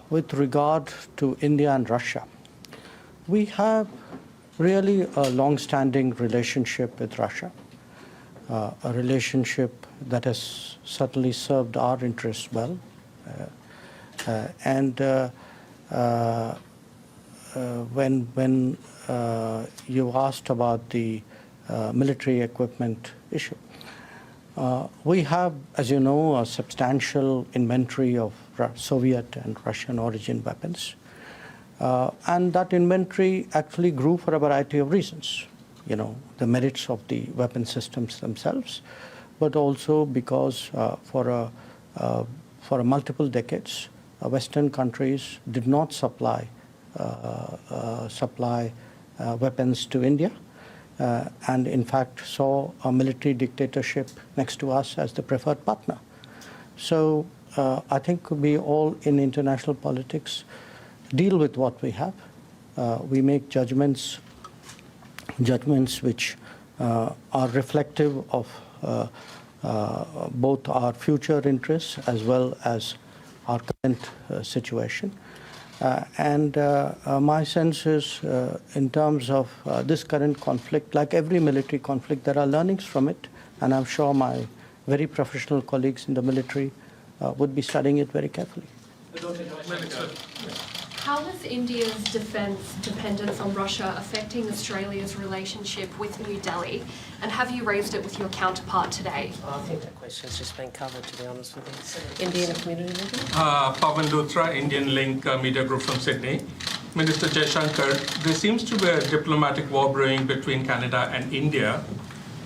with regard to India and Russia, we have really a long-standing relationship with Russia, a relationship that has certainly served our interests well. When you asked about the military equipment issue, we have, as you know, a substantial inventory of Soviet and Russian origin weapons. And that inventory actually grew for a variety of reasons. You know, the merits of the weapon systems themselves, but also because for multiple decades, Western countries did not supply weapons to India, and in fact saw a military dictatorship next to us as the preferred partner. So I think we all in international politics deal with what we have. We make judgments which are reflective of both our future interests as well as our current situation. My sense is, in terms of this current conflict, like every military conflict, there are learnings from it, and I'm sure my very professional colleagues in the military would be studying it very carefully. How is India's defence dependence on Russia affecting Australia's relationship with New Delhi? And have you raised it with your counterpart today? I think that question's just been covered, to be honest with you. Indian Community Leader? Pawan Luthra, Indian Link Media Group from Sydney. Minister Jaishankar, there seems to be a diplomatic war brewing between Canada and India.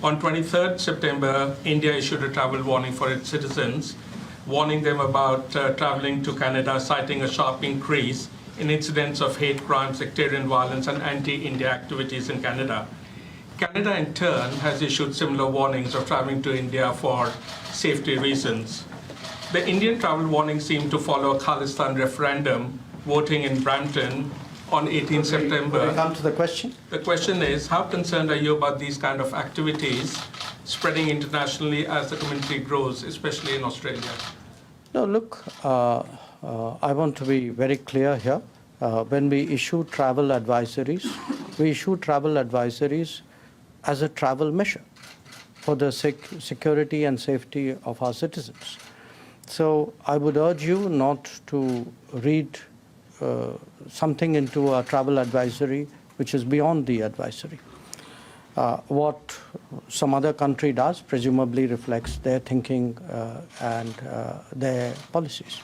On 23rd September, India issued a travel warning for its citizens, warning them about travelling to Canada, citing a sharp increase in incidents of hate crimes, sectarian violence, and anti-India activities in Canada. Canada, in turn, has issued similar warnings of traveling to India for safety reasons. The Indian travel warning seemed to follow a Khalistan referendum, voting in Brampton on 18 September. Will we come to the question? The question is, how concerned are you about these kind of activities spreading internationally as the community grows, especially in Australia? No, look, I want to be very clear here. When we issue travel advisories, we issue travel advisories as a travel measure for the security and safety of our citizens. So I would urge you not to read something into a travel advisory which is beyond the advisory. What some other country does presumably reflects their thinking and their policies.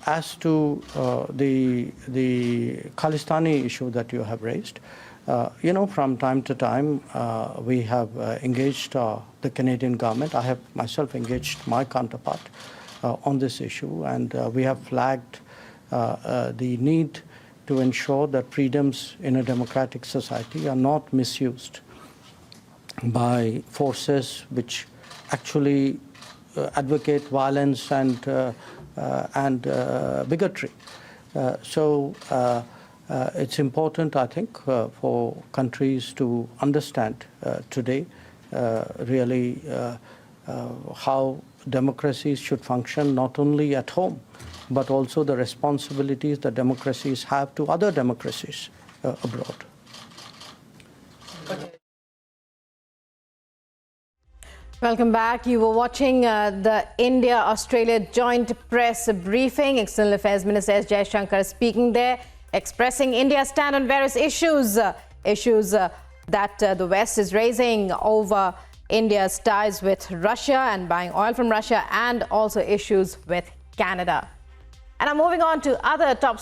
As to the Khalistani issue that you have raised, you know, from time to time we have engaged the Canadian government. I have myself engaged my counterpart on this issue, and we have flagged the need to ensure that freedoms in a democratic society are not misused by forces which actually advocate violence and bigotry. So it's important, I think, for countries to understand today really how democracies should function not only at home, but also the responsibilities that democracies have to other democracies abroad. Welcome back. You were watching the India-Australia joint press briefing. External Affairs Minister S. Jaishankar speaking there, expressing India's stand on various issues that the West is raising over India's ties with Russia and buying oil from Russia, and also issues with Canada. And I'm moving on to other top